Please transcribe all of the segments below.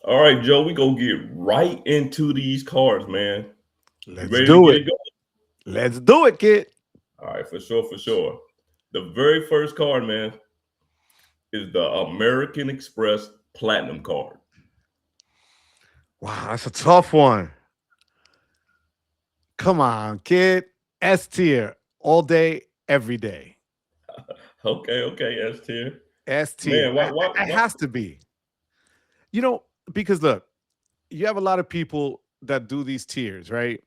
All right, Joe, we gonna get right into these cards, man. You Let's ready to do get it. it going? Let's do it, kid. All right, for sure, for sure. The very first card, man, is the American Express Platinum card. Wow, that's a tough one. Come on, kid. S tier all day, every day. Okay, okay, S tier. S tier. Man, why, It why? has to be. You know, because look, you have a lot of people that do these tiers, right?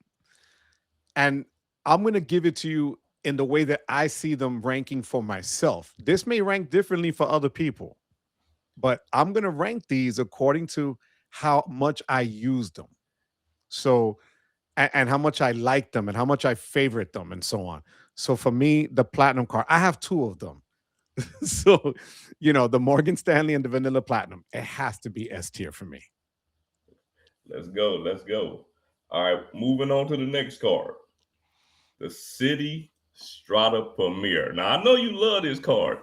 And I'm going to give it to you in the way that I see them ranking for myself. This may rank differently for other people, but I'm going to rank these according to how much I use them. So, and how much I like them and how much I favorite them and so on. So for me, the platinum card, I have two of them. So, the Morgan Stanley and the Vanilla Platinum, it has to be S tier for me. Let's go, let's go. All right, moving on to the next card, the Citi Strata Premier. Now I know you love this card.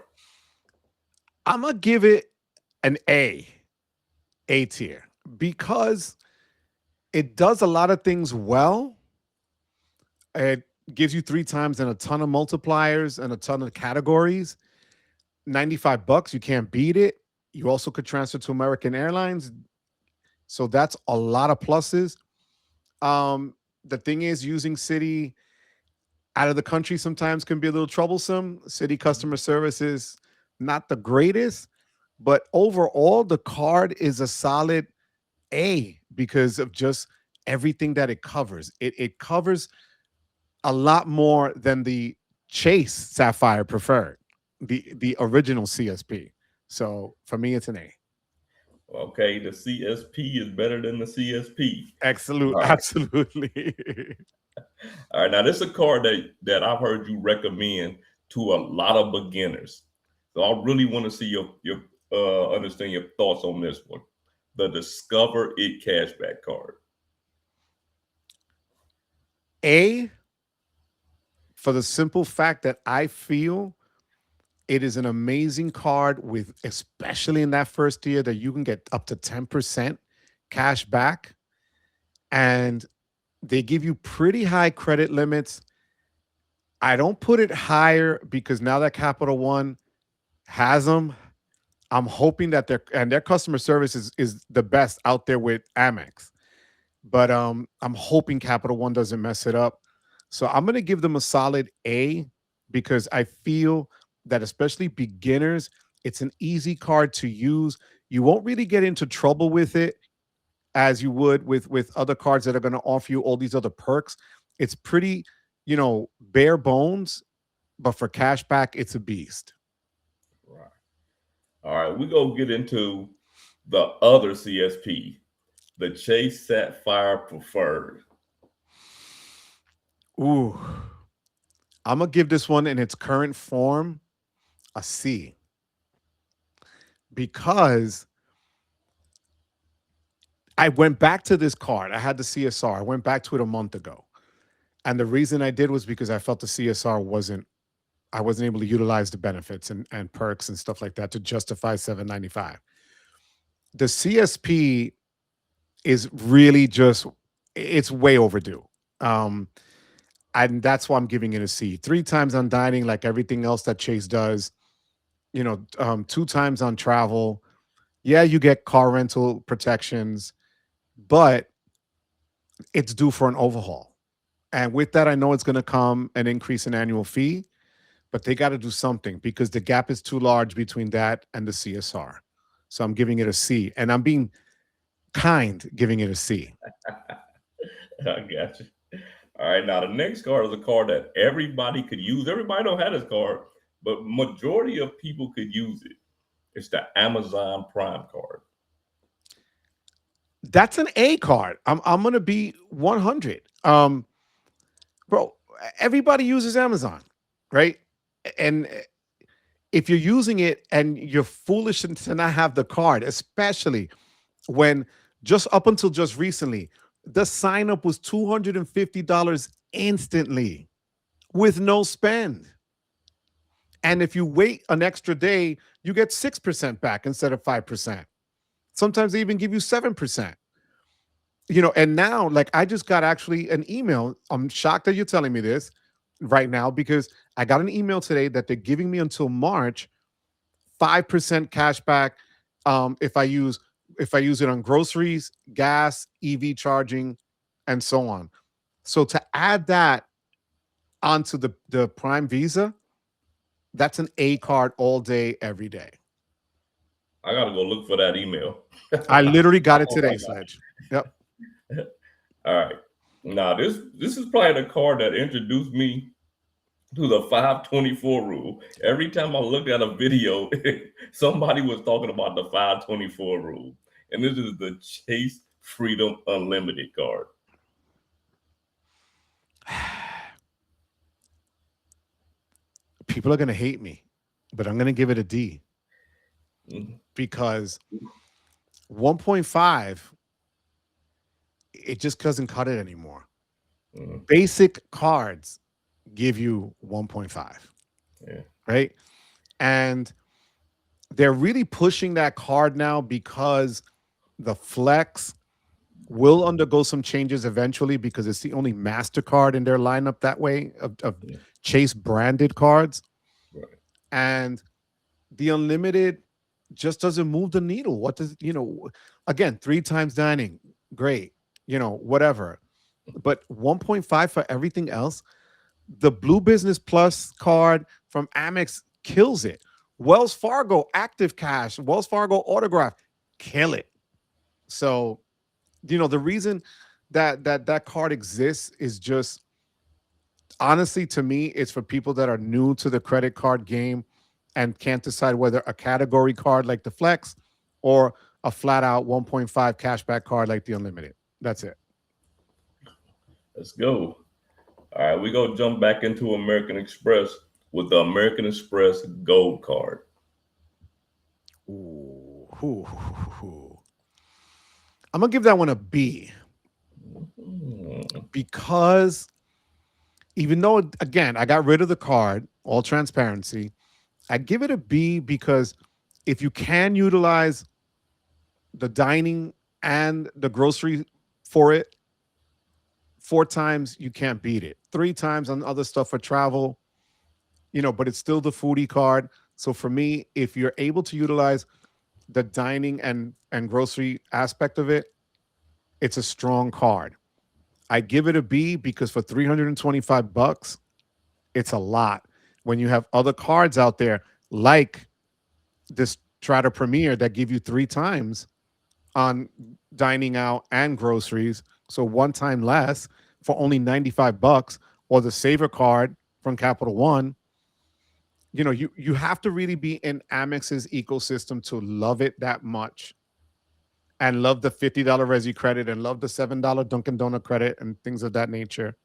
I'm gonna give it an A tier, because it does a lot of things well. It gives you three times and a ton of multipliers and a ton of categories. $95, you can't beat it. You also could transfer to American Airlines. So that's a lot of pluses. The thing is, using Citi out of the country sometimes can be a little troublesome. Citi customer service is not the greatest, but overall, the card is a solid A because of just everything that it covers. It covers a lot more than the Chase Sapphire Preferred, the original CSP. So for me, it's an A. Okay, the CSP is better than the CSP. Absolute, All right, absolutely. all right. Now this is a card that I've heard you recommend to a lot of beginners. So I really want to see your understand your thoughts on this one. The Discover It Cashback card. A, for the simple fact that I feel it is an amazing card with, especially in that first year, that you can get up to 10% cash back. And they give you pretty high credit limits. I don't put it higher because now that Capital One has them, I'm hoping that their customer service is the best out there with Amex. But I'm hoping Capital One doesn't mess it up. So I'm gonna give them a solid A because I feel that especially beginners, it's an easy card to use. You won't really get into trouble with it as you would with other cards that are going to offer you all these other perks. It's pretty, bare bones, but for cashback, it's a beast. Right. All right, we're gonna get into the other CSP, the Chase Sapphire Preferred. Ooh, I'm gonna give this one in its current form a C because I went back to this card. I had the CSR. I went back to it a month ago, and the reason I did was because I felt the CSR wasn't. I wasn't able to utilize the benefits and perks and stuff like that to justify 795. The CSP is really just, it's way overdue. Um, and that's why I'm giving it a C. Three times on dining, like everything else that Chase does. Two times on travel. Yeah, you get car rental protections, but it's due for an overhaul. And with that, I know it's going to come an increase in annual fee, but they got to do something because the gap is too large between that and the CSR. So I'm giving it a C, and I'm being kind giving it a C. I got you. All right, now the next card is a card that everybody could use. Everybody don't have this card, but majority of people could use it. It's the Amazon Prime card. That's an A card. I'm gonna be 100. Bro, everybody uses Amazon, right? And if you're using it and you're foolish to not have the card, especially when just up until just recently, the sign up was $250 instantly with no spend. And if you wait an extra day, you get 6% back instead of 5%. Sometimes they even give you 7%. You know, and now, like, I just got actually an email. I'm shocked that you're telling me this right now, because I got an email today that they're giving me until March 5% cash back, if I use it on groceries, gas, EV charging, and so on. So to add that onto the Prime Visa, that's an A card all day, every day. I gotta go look for that email. I literally got it today, Sledge. Yep. All right. Now this is probably the card that introduced me to the 524 rule. Every time I looked at a video, somebody was talking about the 524 rule. And this is the Chase Freedom Unlimited card. People are gonna hate me, but I'm gonna give it a D, Mhm. because 1.5, it just doesn't cut it anymore. Mhm. Basic cards give you 1.5, Yeah. right? And they're really pushing that card now because the Flex will undergo some changes eventually, because it's the only MasterCard in their lineup that way of Yeah. Chase branded cards. Right. And the Unlimited just doesn't move the needle. What does, again, three times dining, great, whatever. But 1.5 for everything else. The Blue Business Plus card from Amex kills it. Wells Fargo Active Cash, Wells Fargo Autograph, kill it. So, the reason that card exists is just, honestly, to me, it's for people that are new to the credit card game and can't decide whether a category card like the Flex or a flat out 1.5 cashback card like the Unlimited. That's it. Let's go. All right, we go jump back into American Express with the American Express Gold card. Ooh, I'm gonna give that one a B, Mhm. because even though, again, I got rid of the card, all transparency, I give it a B because if you can utilize the dining and the grocery for it, four times you can't beat it. Three times on other stuff for travel, but it's still the foodie card. So for me, if you're able to utilize the dining and grocery aspect of it, it's a strong card. I give it a B because for 325 bucks, it's a lot when you have other cards out there like this Strata Premier that give you three times on dining out and groceries. So one time less for only 95 bucks, or the Saver card from Capital One. You have to really be in Amex's ecosystem to love it that much, and love the $50 Resi credit and love the $7 Dunkin' Donut credit and things of that nature.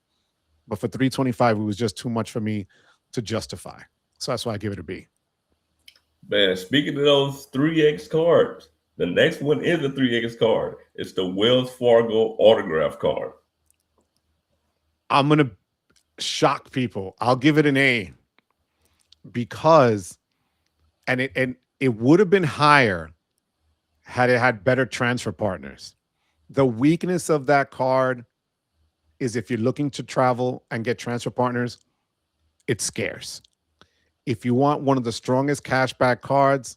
But for 325, it was just too much for me to justify. So that's why I give it a B. Man, speaking of those 3X cards, the next one is a 3X card. It's the Wells Fargo autograph card. I'm gonna shock people. I'll give it an A because, and it would have been higher had it had better transfer partners. The weakness of that card is if you're looking to travel and get transfer partners, it's scarce. If you want one of the strongest cashback cards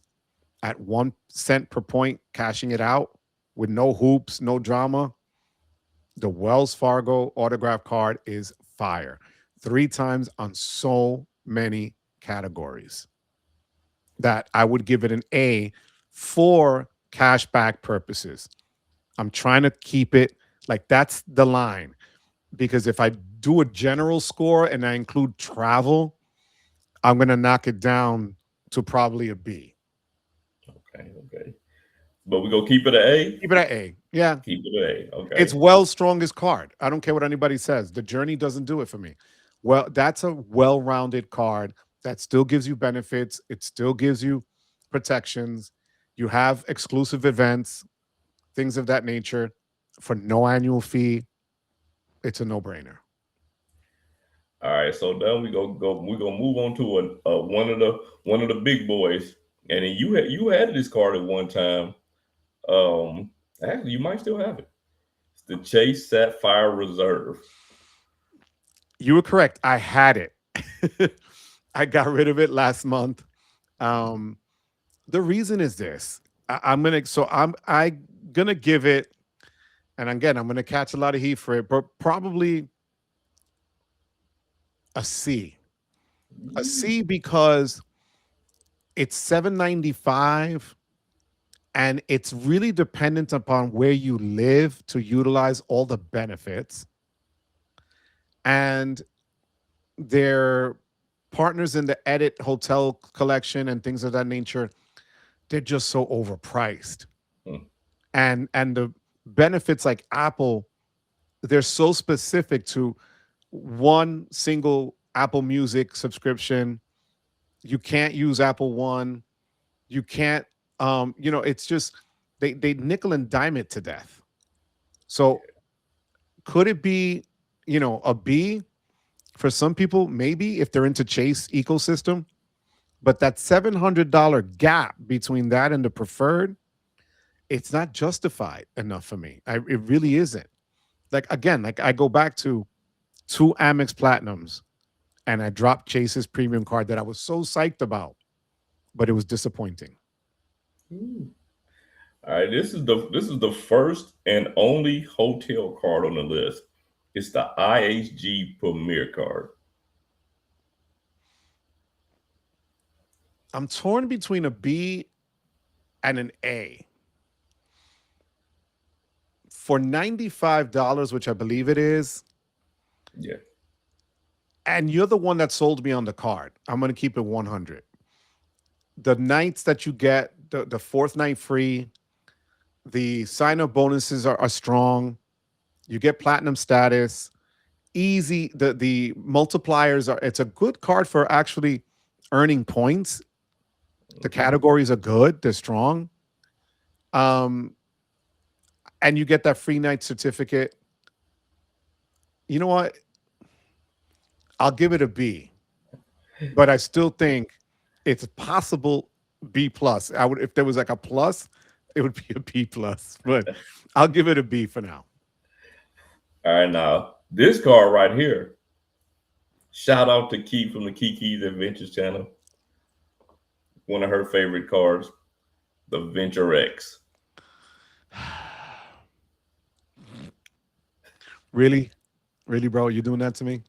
at 1 cent per point, cashing it out with no hoops, no drama, the Wells Fargo autograph card is fire. Three times on so many categories that I would give it an A for cashback purposes. I'm trying to keep it like that's the line, because if I do a general score and I include travel, I'm going to knock it down to probably a B. Okay, okay. But we go keep it an A? Keep it at A. Yeah. Keep it an A. It's Okay. Wells' strongest card. I don't care what anybody says. The journey doesn't do it for me. Well, that's a well-rounded card that still gives you benefits. It still gives you protections. You have exclusive events, things of that nature for no annual fee. It's a no-brainer. All right. So then we're gonna move on to one of the big boys. And then you had this card at one time. Um, Actually, you might still have it. It's the Chase Sapphire Reserve. You were correct. I had it. I got rid of it last month. Um, the reason is this. I'm gonna give it, and again, I'm gonna catch a lot of heat for it, but probably a C. A C because it's 795 and it's really dependent upon where you live to utilize all the benefits. And their partners in the Edit Hotel collection and things of that nature, they're just so overpriced. Mm. And the benefits like Apple, they're so specific to one single Apple Music subscription. You can't use Apple One. You can't it's just they nickel and dime it to death. So could it be, a B for some people? Maybe if they're into Chase ecosystem, but that $700 gap between that and the preferred, it's not justified enough for me. It really isn't. Like again, like I go back to two Amex Platinums and I dropped Chase's premium card that I was so psyched about, but it was disappointing. Ooh. All right, this is the first and only hotel card on the list. It's the IHG Premier card. I'm torn between a B and an A. For $95, which I believe it is, Yeah. and you're the one that sold me on the card. I'm going to keep it 100. The nights that you get, the fourth night free, the sign up bonuses are strong. You get platinum status, easy. The multipliers are, it's a good card for actually earning points. The categories are good, they're strong. Um, and you get that free night certificate. You know what? I'll give it a B, but I still think it's possible B plus. I would, if there was like a plus, it would be a B plus, but I'll give it a B for now. All right, now this card right here. Shout out to Key from the Kiki's Adventures channel. One of her favorite cards, the Venture X. Really, really, bro, you doing that to me?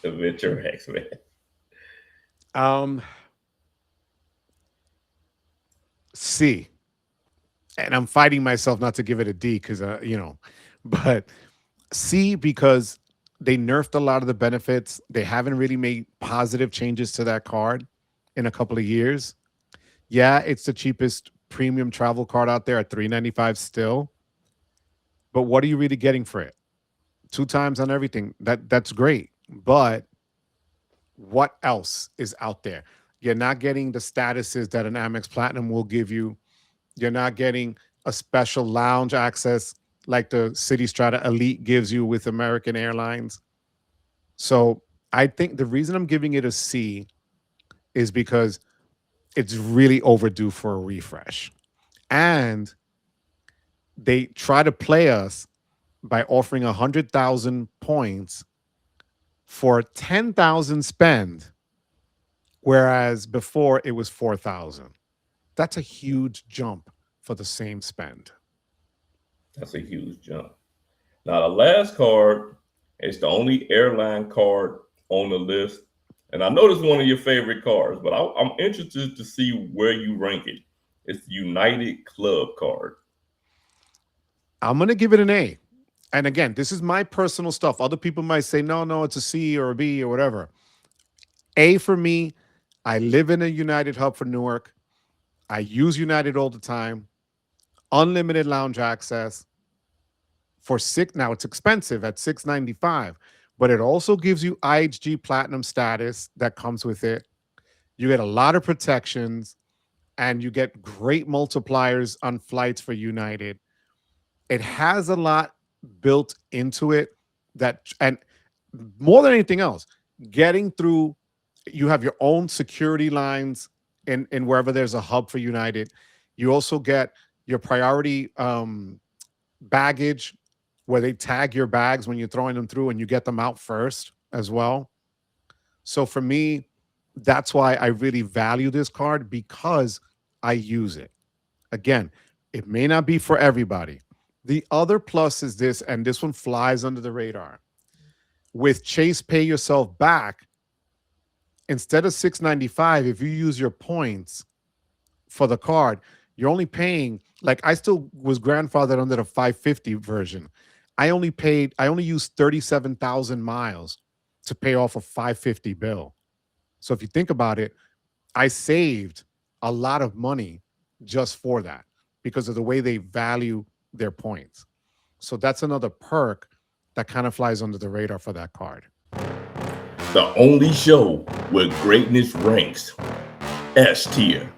The Venture X, man. Um, C, and I'm fighting myself not to give it a D because but C because they nerfed a lot of the benefits. They haven't really made positive changes to that card in a couple of years. Yeah, it's the cheapest premium travel card out there at 395 still. But what are you really getting for it? Two times on everything. That's great. But what else is out there? You're not getting the statuses that an Amex Platinum will give you. You're not getting a special lounge access like the City Strata Elite gives you with American Airlines. So I think the reason I'm giving it a C is because it's really overdue for a refresh. And they try to play us by offering 100,000 points for 10,000 spend, whereas before it was 4,000. That's a huge jump for the same spend. That's a huge jump. Now the last card is the only airline card on the list, and I know this is one of your favorite cards, but I'm interested to see where you rank it. It's the United Club card. I'm going to give it an A. And again, this is my personal stuff. Other people might say, no, no, it's a C or a B or whatever. A for me, I live in a United hub for Newark. I use United all the time. Unlimited lounge access for six. Now it's expensive at 695, but it also gives you IHG Platinum status that comes with it. You get a lot of protections and you get great multipliers on flights for United. It has a lot built into it and more than anything else, getting through, you have your own security lines in wherever there's a hub for United. You also get your priority baggage, where they tag your bags when you're throwing them through and you get them out first as well. So for me, that's why I really value this card, because I use it. Again, it may not be for everybody. The other plus is this, and this one flies under the radar. With Chase Pay Yourself Back, instead of $6.95, if you use your points for the card, you're only paying, like, I still was grandfathered under the 550 version. I only used 37,000 miles to pay off a 550 bill. So if you think about it, I saved a lot of money just for that, because of the way they value their points. So that's another perk that kind of flies under the radar for that card. The only show where greatness ranks S tier.